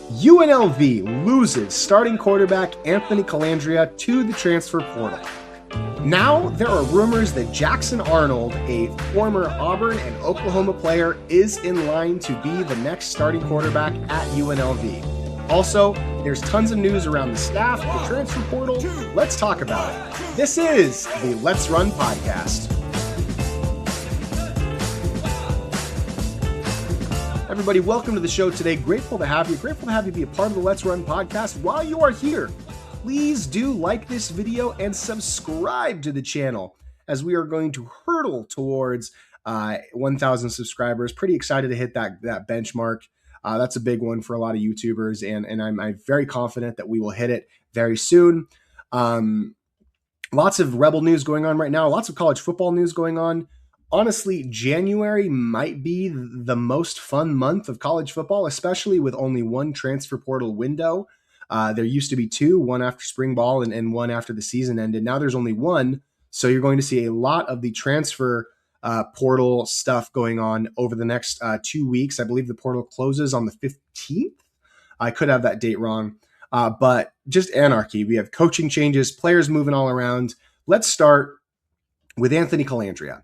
UNLV loses starting quarterback Anthony Colandria to the transfer portal. Now, there are rumors that Jackson Arnold, a former Auburn and Oklahoma player, is in line to be the next starting quarterback at UNLV. Also, there's tons of news around the staff, the transfer portal. Let's talk about it. This is the Let's Run podcast. Everybody, welcome to the show today. Grateful to have you. Grateful to have you be a part of the Let's Run podcast. While you are here, please do like this video and subscribe to the channel as we are going to hurtle towards 1,000 subscribers. Pretty excited to hit that benchmark. That's a big one for a lot of YouTubers, and I'm very confident that we will hit it very soon. Lots of Rebel news going on right now. Lots of college football news going on. Honestly, January might be the most fun month of college football, especially with only one transfer portal window. There used to be two, one after spring ball and one after the season ended. Now there's only one. So you're going to see a lot of the transfer portal stuff going on over the next 2 weeks. I believe the portal closes on the 15th. I could have that date wrong, but just anarchy. We have coaching changes, players moving all around. Let's start with Anthony Colandria.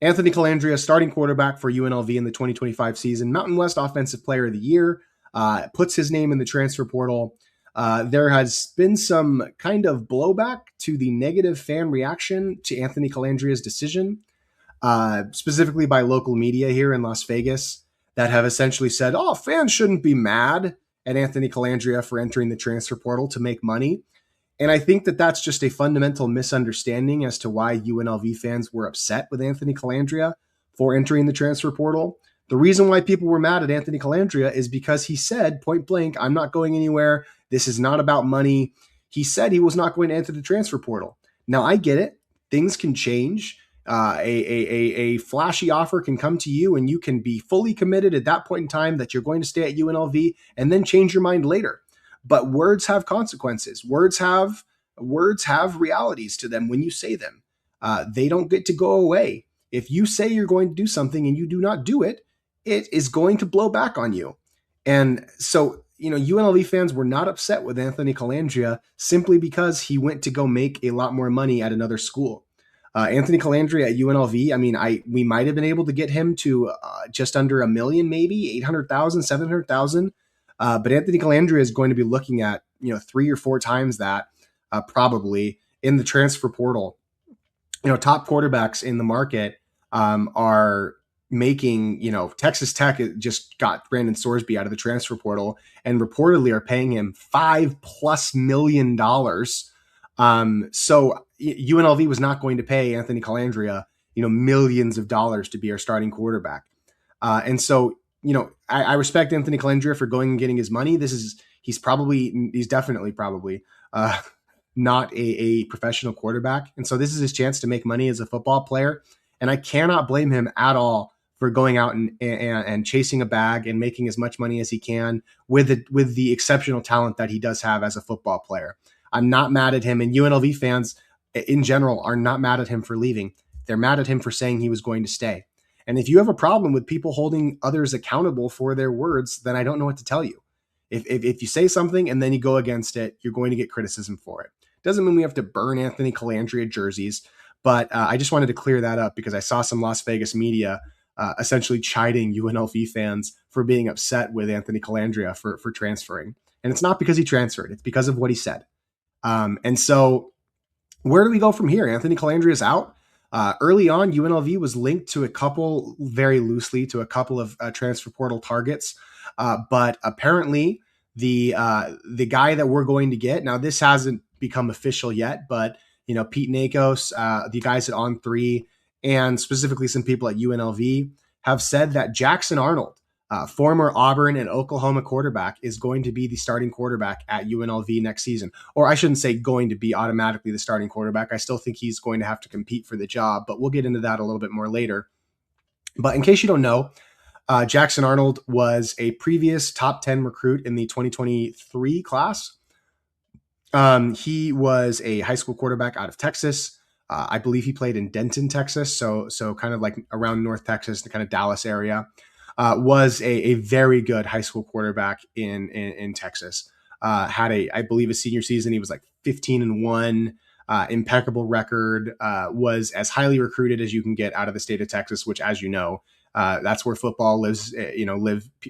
Anthony Colandria, starting quarterback for UNLV in the 2025 season, Mountain West Offensive Player of the Year, puts his name in the transfer portal. There has been some kind of blowback to the negative fan reaction to Anthony Colandria's decision, specifically by local media here in Las Vegas that have essentially said, oh, fans shouldn't be mad at Anthony Colandria for entering the transfer portal to make money. And I think that that's just a fundamental misunderstanding as to why UNLV fans were upset with Anthony Colandria for entering the transfer portal. The reason why people were mad at Anthony Colandria is because he said point blank, I'm not going anywhere. This is not about money. He said he was not going to enter the transfer portal. Now, I get it. Things can change. A flashy offer can come to you and you can be fully committed at that point in time that you're going to stay at UNLV and then change your mind later. But words have consequences. Words have realities to them when you say them. They don't get to go away. If you say you're going to do something and you do not do it, it is going to blow back on you. And so, UNLV fans were not upset with Anthony Colandria simply because he went to go make a lot more money at another school. Anthony Colandria at UNLV, we might have been able to get him to just under $1 million, maybe $800,000, $700,000. But Anthony Colandria is going to be looking at 3 or 4 times that probably in the transfer portal. Top quarterbacks in the market are making. Texas Tech just got Brandon Sorsby out of the transfer portal and reportedly are paying him $5+ million. So UNLV was not going to pay Anthony Colandria millions of dollars to be our starting quarterback, and so. I respect Anthony Colandria for going and getting his money. He's definitely not a professional quarterback. And so this is his chance to make money as a football player. And I cannot blame him at all for going out and chasing a bag and making as much money as he can with the exceptional talent that he does have as a football player. I'm not mad at him, and UNLV fans in general are not mad at him for leaving. They're mad at him for saying he was going to stay. And if you have a problem with people holding others accountable for their words, then I don't know what to tell you. If you say something and then you go against it, you're going to get criticism for it. Doesn't mean we have to burn Anthony Colandria jerseys, but I just wanted to clear that up because I saw some Las Vegas media essentially chiding UNLV fans for being upset with Anthony Colandria for transferring. And it's not because he transferred. It's because of what he said. And so where do we go from here? Anthony Colandria is out. Early on, UNLV was linked to very loosely to a couple of transfer portal targets. But apparently the guy that we're going to get, now this hasn't become official yet, but Pete Nakos, the guys at On3, and specifically some people at UNLV have said that Jackson Arnold, former Auburn and Oklahoma quarterback, is going to be the starting quarterback at UNLV next season. Or I shouldn't say going to be automatically the starting quarterback. I still think he's going to have to compete for the job, but we'll get into that a little bit more later. But in case you don't know, Jackson Arnold was a previous top 10 recruit in the 2023 class. He was a high school quarterback out of Texas. I believe he played in Denton, Texas. So kind of like around North Texas, the kind of Dallas area. was a very good high school quarterback in Texas. Had I believe, a senior season. He was like 15-1, impeccable record. Was as highly recruited as you can get out of the state of Texas, which, as you know, that's where football lives.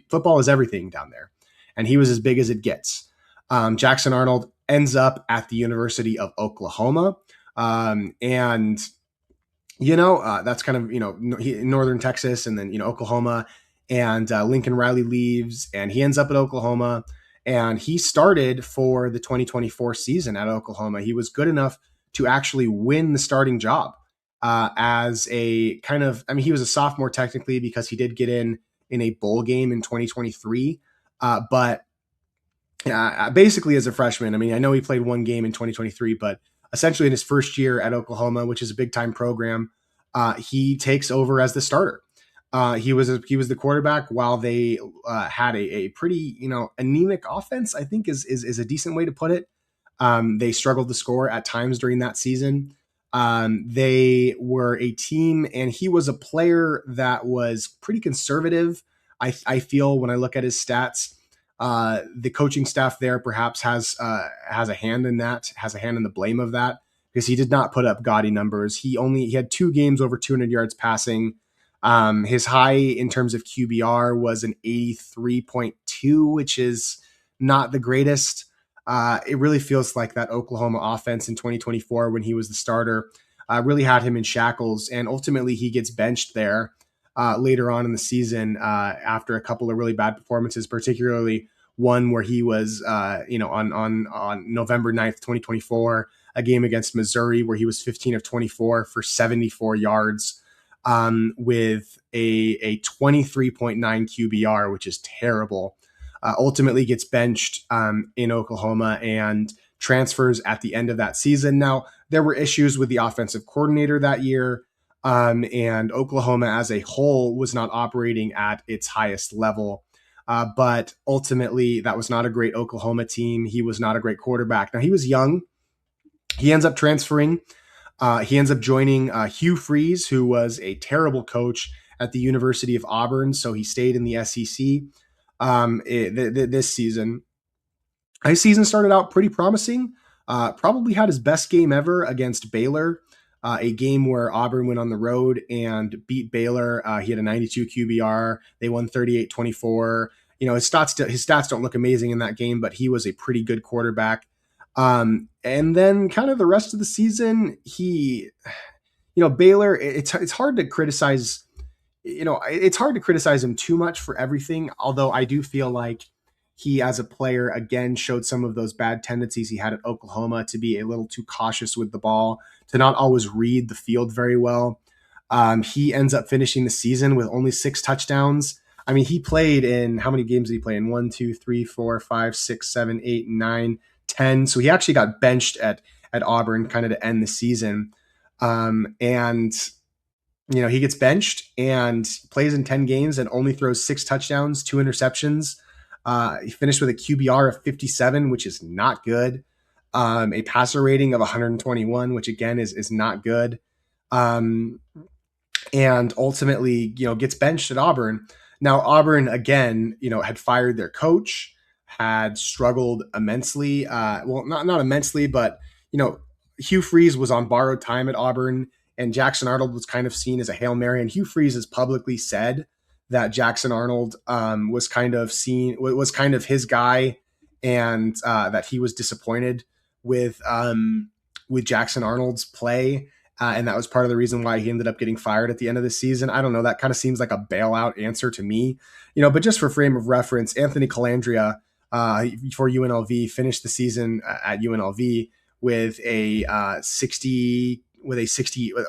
Football is everything down there, and he was as big as it gets. Jackson Arnold ends up at the University of Oklahoma, and that's kind of, northern Texas, and then, Oklahoma, and Lincoln Riley leaves and he ends up at Oklahoma, and he started for the 2024 season at Oklahoma. He was good enough to actually win the starting job as a kind of, I mean, he was a sophomore technically because he did get in a bowl game in 2023. But basically as a freshman, I mean, I know he played one game in 2023, but essentially in his first year at Oklahoma, which is a big time program, he takes over as the starter. He was the quarterback while they had a pretty anemic offense, I think is a decent way to put it. They struggled to score at times during that season. They were a team, and he was a player that was pretty conservative. I feel when I look at his stats. The coaching staff there perhaps has a hand in that, has a hand in the blame of that, because he did not put up gaudy numbers. He had 2 games over 200 yards passing. His high in terms of QBR was an 83.2, which is not the greatest. It really feels like that Oklahoma offense in 2024, when he was the starter, really had him in shackles, and ultimately he gets benched there later on in the season after a couple of really bad performances, particularly one where he was, on November 9th, 2024, a game against Missouri where he was 15 of 24 for 74 yards with a 23.9 QBR, which is terrible. Ultimately gets benched in Oklahoma and transfers at the end of that season. Now, there were issues with the offensive coordinator that year. And Oklahoma as a whole was not operating at its highest level. But ultimately, that was not a great Oklahoma team. He was not a great quarterback. Now, he was young. He ends up transferring. He ends up joining Hugh Freeze, who was a terrible coach at the University of Auburn. So he stayed in the SEC this season. His season started out pretty promising. Probably had his best game ever against Baylor. A game where Auburn went on the road and beat Baylor. He had a 92 QBR. They won 38-24. His stats don't look amazing in that game, but he was a pretty good quarterback. And then kind of the rest of the season, Baylor, it's hard to criticize, it's hard to criticize him too much for everything. Although I do feel like he, as a player, again, showed some of those bad tendencies he had at Oklahoma, to be a little too cautious with the ball, to not always read the field very well. He ends up finishing the season with only 6 touchdowns. I mean, he played in, how many games did he play in? 1, 2, 3, 4, 5, 6, 7, 8, 9, 10. So he actually got benched at Auburn kind of to end the season. And he gets benched and plays in 10 games and only throws 6 touchdowns, 2 interceptions. He finished with a QBR of 57, which is not good. A passer rating of 121, which again is not good. And ultimately, gets benched at Auburn. Now, Auburn, again, had fired their coach, had struggled immensely. Well, not immensely, but, Hugh Freeze was on borrowed time at Auburn, and Jackson Arnold was kind of seen as a Hail Mary. And Hugh Freeze has publicly said that Jackson Arnold was kind of his guy, and that he was disappointed with Jackson Arnold's play, and that was part of the reason why he ended up getting fired at the end of the season. I don't know. That kind of seems like a bailout answer to me, But just for frame of reference, Anthony Colandria for UNLV finished the season at UNLV with a 60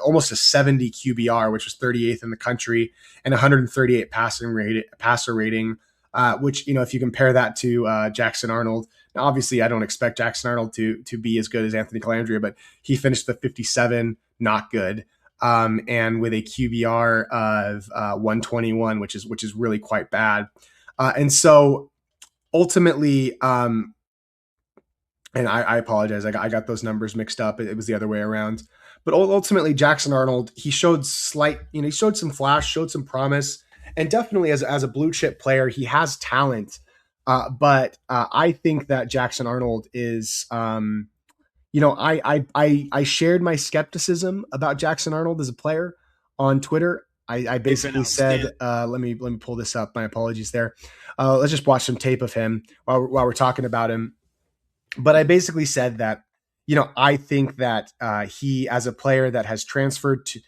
almost a 70 QBR, which was 38th in the country, and 138 passer rating, which, if you compare that to Jackson Arnold, now obviously I don't expect Jackson Arnold to be as good as Anthony Colandria, but he finished with 57, not good, and with a QBR of 121, which is really quite bad. And so ultimately, and I apologize, I got those numbers mixed up. It was the other way around. But ultimately, Jackson Arnold, he showed some flash, showed some promise, And definitely as a blue chip player, he has talent. But I think that Jackson Arnold is, I shared my skepticism about Jackson Arnold as a player on Twitter. I They've been basically said, outstanding. let me pull this up. My apologies there. Let's just watch some tape of him while we're talking about him. But I basically said that, I think that he, as a player that has transferred to,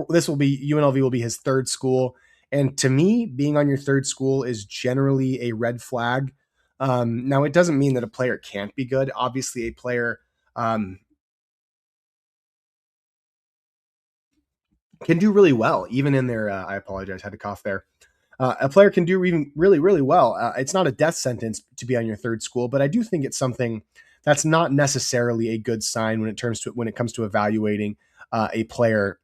this will be, UNLV will be his third school. And to me, being on your third school is generally a red flag. Now, it doesn't mean that a player can't be good. Obviously, a player um, can do really well, even in their, I apologize, had to cough there. A player can do even really, really well. It's not a death sentence to be on your third school, but I do think it's something that's not necessarily a good sign when it comes to evaluating a player.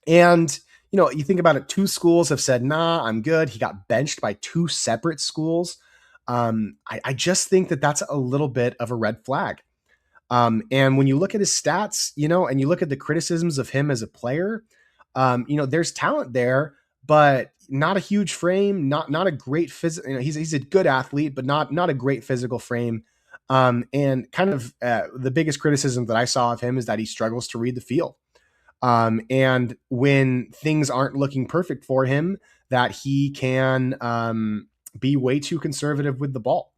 And you think about it, two schools have said, "Nah, I'm good." He got benched by two separate schools. I just think that that's a little bit of a red flag. And when you look at his stats, and you look at the criticisms of him as a player, there's talent there, but not a huge frame, not a great physical. He's a good athlete, but not a great physical frame. And kind of the biggest criticism that I saw of him is that he struggles to read the field. And when things aren't looking perfect for him, that he can be way too conservative with the ball.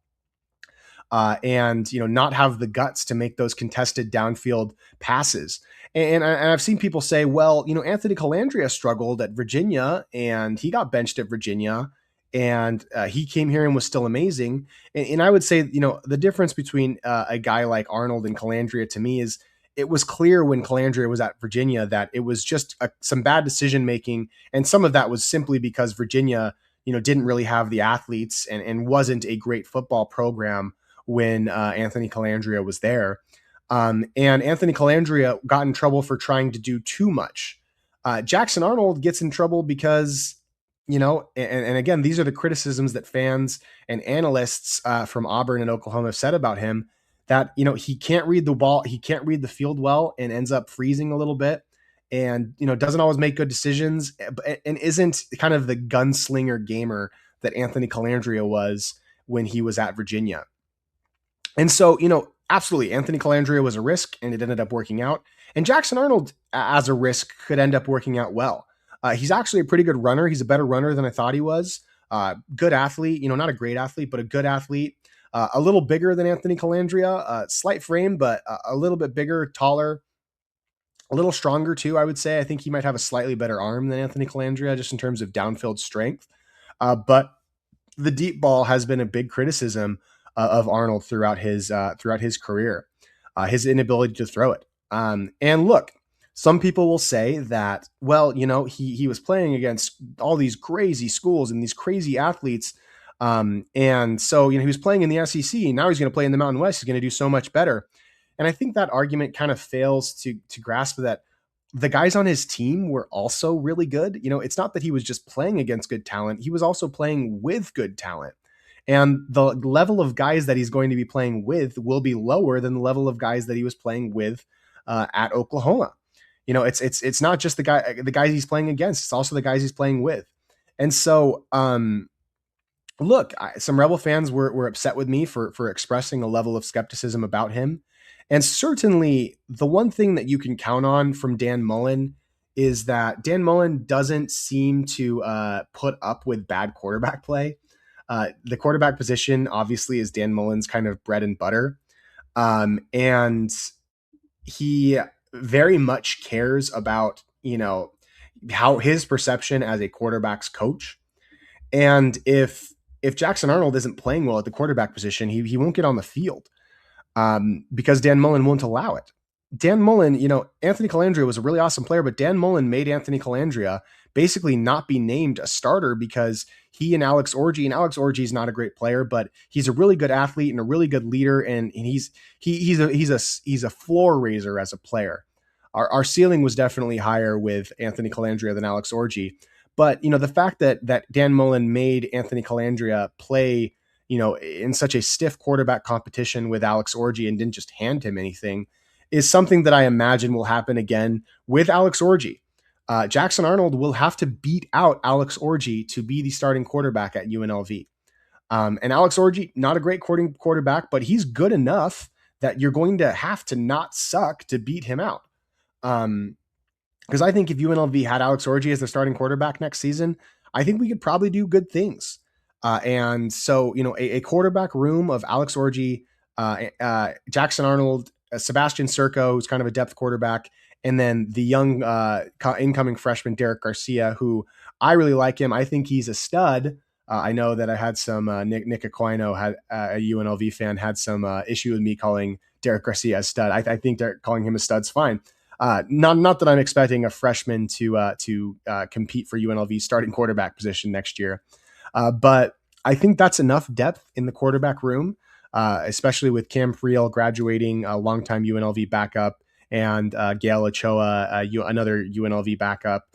And not have the guts to make those contested downfield passes. And I've seen people say, well, Anthony Colandria struggled at Virginia and he got benched at Virginia, and he came here and was still amazing. And I would say, the difference between a guy like Arnold and Colandria to me is it was clear when Colandria was at Virginia that it was just some bad decision making, and some of that was simply because Virginia, didn't really have the athletes and wasn't a great football program when Anthony Colandria was there. And Anthony Colandria got in trouble for trying to do too much. Jackson Arnold gets in trouble because, and again, these are the criticisms that fans and analysts from Auburn and Oklahoma have said about him, that, he can't read the ball, he can't read the field well, and ends up freezing a little bit, and, doesn't always make good decisions, and isn't kind of the gunslinger gamer that Anthony Colandria was when he was at Virginia. And so, absolutely, Anthony Colandria was a risk, and it ended up working out. And Jackson Arnold, as a risk, could end up working out well. He's actually a pretty good runner. He's a better runner than I thought he was. Good athlete, not a great athlete, but a good athlete. A little bigger than Anthony Colandria, slight frame, but a little bit bigger, taller, a little stronger too, I would say. I think he might have a slightly better arm than Anthony Colandria, just in terms of downfield strength. But the deep ball has been a big criticism of Arnold throughout his career, his inability to throw it. And look, some people will say that, well, he was playing against all these crazy schools and these crazy athletes, and so he was playing in the SEC. Now he's going to play in the Mountain West. He's going to do so much better. And I think that argument kind of fails to grasp that the guys on his team were also really good. It's not that he was just playing against good talent. He was also playing with good talent. And the level of guys that he's going to be playing with will be lower than the level of guys that he was playing with at Oklahoma. It's not just the guys he's playing against. It's also the guys he's playing with. And so, look, some Rebel fans were upset with me for expressing a level of skepticism about him. And certainly the one thing that you can count on from Dan Mullen is that Dan Mullen doesn't seem to put up with bad quarterback play. The quarterback position obviously is Dan Mullen's kind of bread and butter. And he very much cares about, how his perception as a quarterback's coach. And if Jackson Arnold isn't playing well at the quarterback position, he won't get on the field. Because Dan Mullen won't allow it. Dan Mullen, Anthony Colandria was a really awesome player, but Dan Mullen made Anthony Colandria basically not be named a starter because he and Alex Orji is not a great player, but he's a really good athlete and a really good leader, and he's a floor raiser as a player. Our ceiling was definitely higher with Anthony Colandria than Alex Orji, but the fact that Dan Mullen made Anthony Colandria play in such a stiff quarterback competition with Alex Orji and didn't just hand him anything is something that I imagine will happen again with Alex Orji. Jackson Arnold will have to beat out Alex Orji to be the starting quarterback at UNLV. And Alex Orji, not a great quarterback, but he's good enough that you're going to have to not suck to beat him out. Because I think if UNLV had Alex Orji as the starting quarterback next season, I think we could probably do good things. And so, a quarterback room of Alex Orji, Jackson Arnold, Sebastian Serco, who's kind of a depth quarterback, and then the young incoming freshman Derek Garcia, who I really like him. I think he's a stud. I know that I had some Nick Aquino, had a UNLV fan, had some issue with me calling Derek Garcia a stud. I think they're calling him a stud's fine. Not that I'm expecting a freshman to compete for UNLV's starting quarterback position next year, but I think that's enough depth in the quarterback room, especially with Cam Friel graduating, a longtime UNLV backup, and Gail Ochoa, another UNLV backup,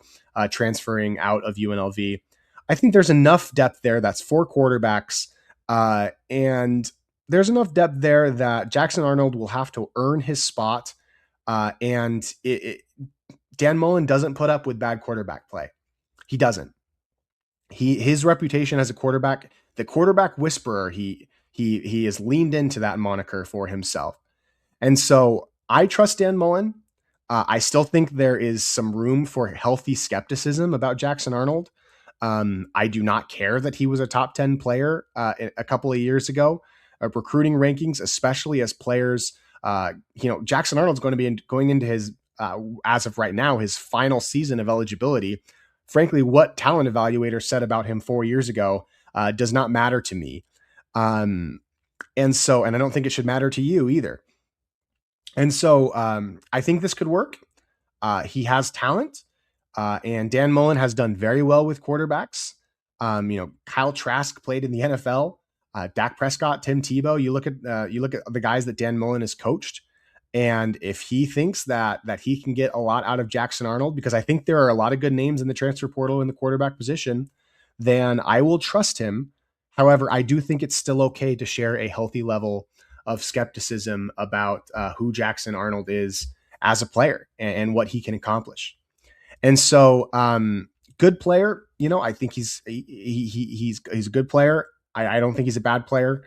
transferring out of UNLV. I think there's enough depth there. That's 4 quarterbacks, and there's enough depth there that Jackson Arnold will have to earn his spot. Dan Mullen doesn't put up with bad quarterback play. He doesn't. His reputation as a quarterback, the quarterback whisperer, he has leaned into that moniker for himself. And so I trust Dan Mullen. I still think there is some room for healthy skepticism about Jackson Arnold. I do not care that he was a top 10 player a couple of years ago. Recruiting rankings, especially as players, Jackson Arnold's going to be going into his, as of right now, his final season of eligibility. Frankly, what talent evaluator said about him 4 years ago does not matter to me. And I don't think it should matter to you either. And so I think this could work. He has talent, and Dan Mullen has done very well with quarterbacks. Kyle Trask played in the NFL. Dak Prescott, Tim Tebow. You look at the guys that Dan Mullen has coached, and if he thinks that he can get a lot out of Jackson Arnold, because I think there are a lot of good names in the transfer portal in the quarterback position, then I will trust him. However, I do think it's still okay to share a healthy level of skepticism about who Jackson Arnold is as a player and what he can accomplish. And so, good player. I think he's a good player. I don't think he's a bad player.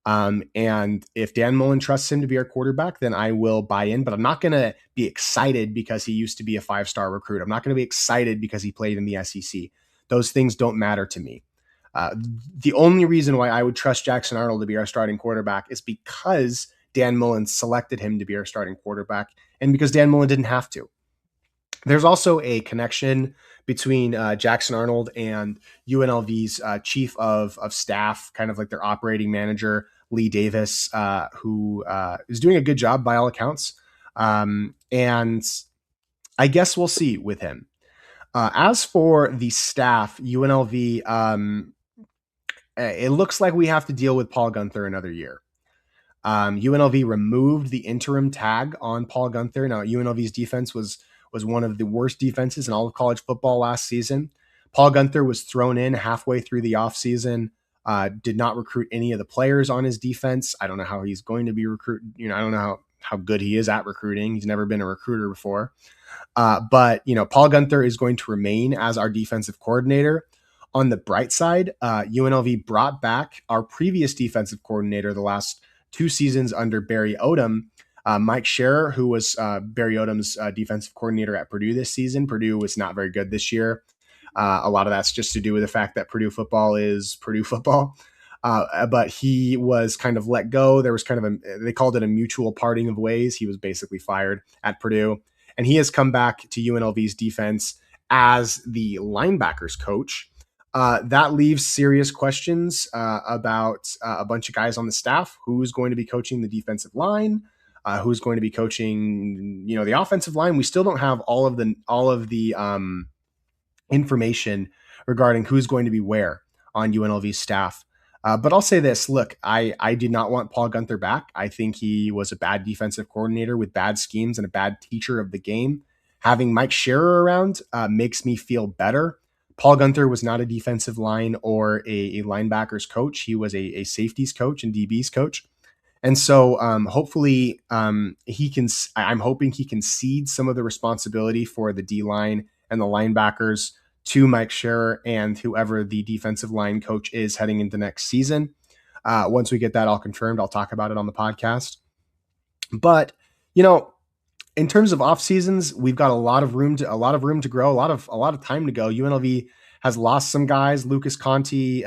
And if Dan Mullen trusts him to be our quarterback, then I will buy in, but I'm not going to be excited because he used to be a 5-star recruit. I'm not going to be excited because he played in the SEC. Those things don't matter to me. The only reason why I would trust Jackson Arnold to be our starting quarterback is because Dan Mullen selected him to be our starting quarterback, and because Dan Mullen didn't have to. There's also a connection between Jackson Arnold and UNLV's chief of staff, kind of like their operating manager, Lee Davis, who is doing a good job by all accounts. And I guess we'll see with him. As for the staff, UNLV, it looks like we have to deal with Paul Gunther another year. UNLV removed the interim tag on Paul Gunther. Now, UNLV's defense was one of the worst defenses in all of college football last season. Paul Gunther was thrown in halfway through the offseason, did not recruit any of the players on his defense. I don't know how he's going to be recruited. I don't know how good he is at recruiting. He's never been a recruiter before. But Paul Gunther is going to remain as our defensive coordinator. On the bright side, UNLV brought back our previous defensive coordinator the last 2 seasons under Barry Odom, Mike Scherer, who was Barry Odom's defensive coordinator at Purdue this season. Purdue was not very good this year. A lot of that's just to do with the fact that Purdue football is Purdue football. But he was kind of let go. There was kind of they called it a mutual parting of ways. He was basically fired at Purdue. And he has come back to UNLV's defense as the linebackers coach. That leaves serious questions about a bunch of guys on the staff. Who's going to be coaching the defensive line? Who's going to be coaching, the offensive line? We still don't have all of the information regarding who's going to be where on UNLV's staff. But I'll say this: look, I did not want Paul Gunther back. I think he was a bad defensive coordinator with bad schemes and a bad teacher of the game. Having Mike Scherer around makes me feel better. Paul Gunther was not a defensive line or a linebackers coach. He was a safeties coach and DBs coach. And so hopefully I'm hoping he can cede some of the responsibility for the D-line and the linebackers to Mike Scherer and whoever the defensive line coach is heading into next season. Once we get that all confirmed, I'll talk about it on the podcast. But, you know, in terms of off seasons, we've got a lot of room to grow, a lot of time to go. UNLV has lost some guys, Lucas Conti,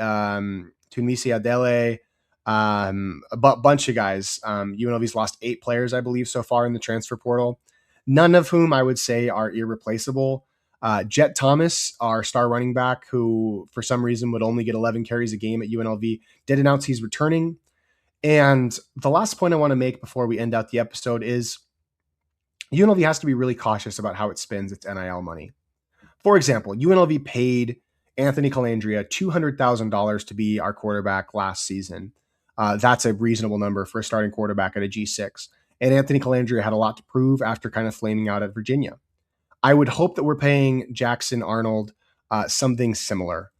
Tunisia Adele, a bunch of guys. UNLV's lost 8 players, I believe, so far in the transfer portal, none of whom I would say are irreplaceable. Jet Thomas, our star running back, who for some reason would only get 11 carries a game at UNLV, did announce he's returning. And the last point I want to make before we end out the episode is UNLV has to be really cautious about how it spends its NIL money. For example, UNLV paid Anthony Colandria $200,000 to be our quarterback last season. That's a reasonable number for a starting quarterback at a G6. And Anthony Colandria had a lot to prove after kind of flaming out at Virginia. I would hope that we're paying Jackson Arnold something similar.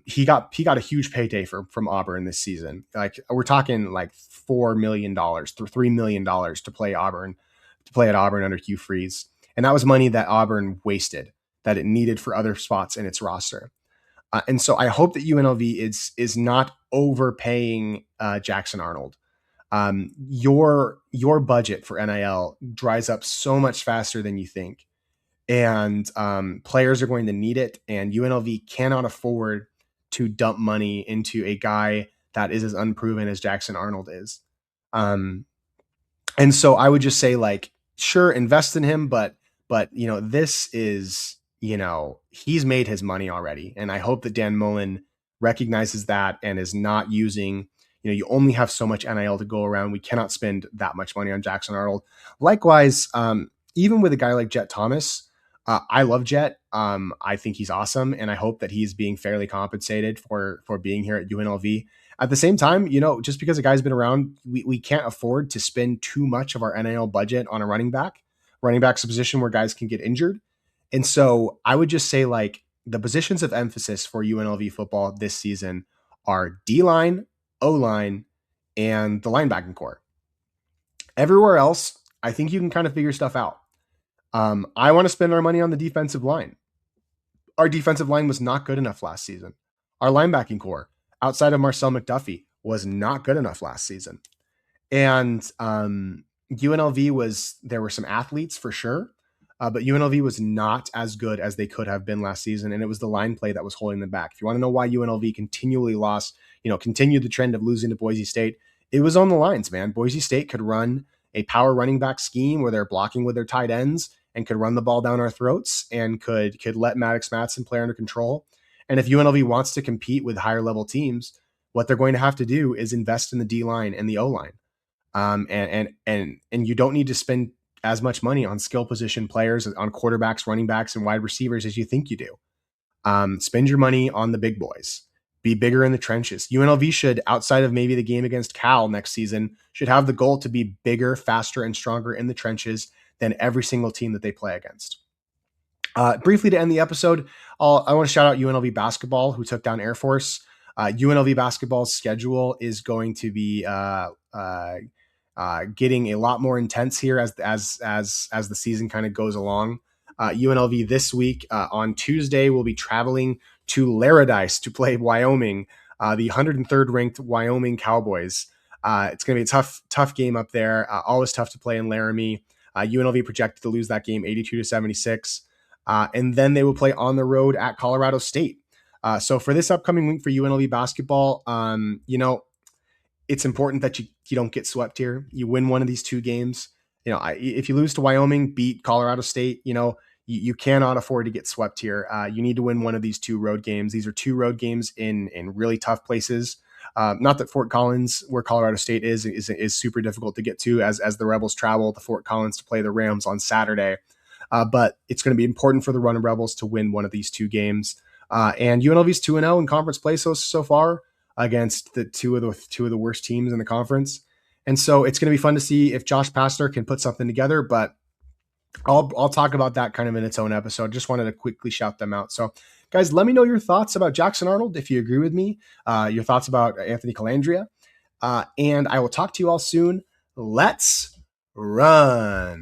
He got a huge payday from Auburn this season. Like, we're talking like $4 million, $3 million to play at Auburn under Hugh Freeze. And that was money that Auburn wasted, that it needed for other spots in its roster. And so I hope that UNLV is not overpaying Jackson Arnold. Your budget for NIL dries up so much faster than you think. And players are going to need it. And UNLV cannot afford to dump money into a guy that is as unproven as Jackson Arnold is. And so I would just say, like, sure, invest in him, but this is, he's made his money already. And I hope that Dan Mullen recognizes that and is not using, you only have so much NIL to go around. We cannot spend that much money on Jackson Arnold. Likewise, even with a guy like Jet Thomas, I love Jet. I think he's awesome. And I hope that he's being fairly compensated for being here at UNLV. At the same time, just because a guy's been around, we can't afford to spend too much of our NIL budget on a running back. Running back's a position where guys can get injured. And so I would just say, like, the positions of emphasis for UNLV football this season are D-line, O-line, and the linebacking core. Everywhere else, I think you can kind of figure stuff out. I want to spend our money on the defensive line. Our defensive line was not good enough last season. Our linebacking core, outside of Marcel McDuffie, was not good enough last season. And UNLV there were some athletes for sure, but UNLV was not as good as they could have been last season. And it was the line play that was holding them back. If you want to know why UNLV continually lost, continued the trend of losing to Boise State, it was on the lines, man. Boise State could run a power running back scheme where they're blocking with their tight ends and could run the ball down our throats and could let Maddox Matson play under control. And if UNLV wants to compete with higher level teams, what they're going to have to do is invest in the D line and the O line. And you don't need to spend as much money on skill position players, on quarterbacks, running backs, and wide receivers as you think you do. Spend your money on the big boys. Be bigger in the trenches. UNLV should, outside of maybe the game against Cal next season, should have the goal to be bigger, faster, and stronger in the trenches than every single team that they play against. Briefly to end the episode, I want to shout out UNLV basketball, who took down Air Force. UNLV basketball's schedule is going to be getting a lot more intense here as the season kind of goes along. UNLV this week on Tuesday will be traveling to Laradice to play Wyoming, the 103rd ranked Wyoming Cowboys. It's going to be a tough game up there. Always tough to play in Laramie. UNLV projected to lose that game 82-76. And then they will play on the road at Colorado State. So for this upcoming week for UNLV basketball, it's important that you don't get swept here. You win one of these two games. If you lose to Wyoming, beat Colorado State, you cannot afford to get swept here. You need to win one of these two road games. These are two road games in really tough places. Not that Fort Collins, where Colorado State is super difficult to get to as the Rebels travel to Fort Collins to play the Rams on Saturday. But it's going to be important for the Running Rebels to win one of these two games. And UNLV's 2-0 in conference play so far against the two of the worst teams in the conference. And so it's going to be fun to see if Josh Pastner can put something together, but I'll talk about that kind of in its own episode. Just wanted to quickly shout them out. So guys, let me know your thoughts about Jackson Arnold. If you agree with me, your thoughts about Anthony Colandria, and I will talk to you all soon. Let's run.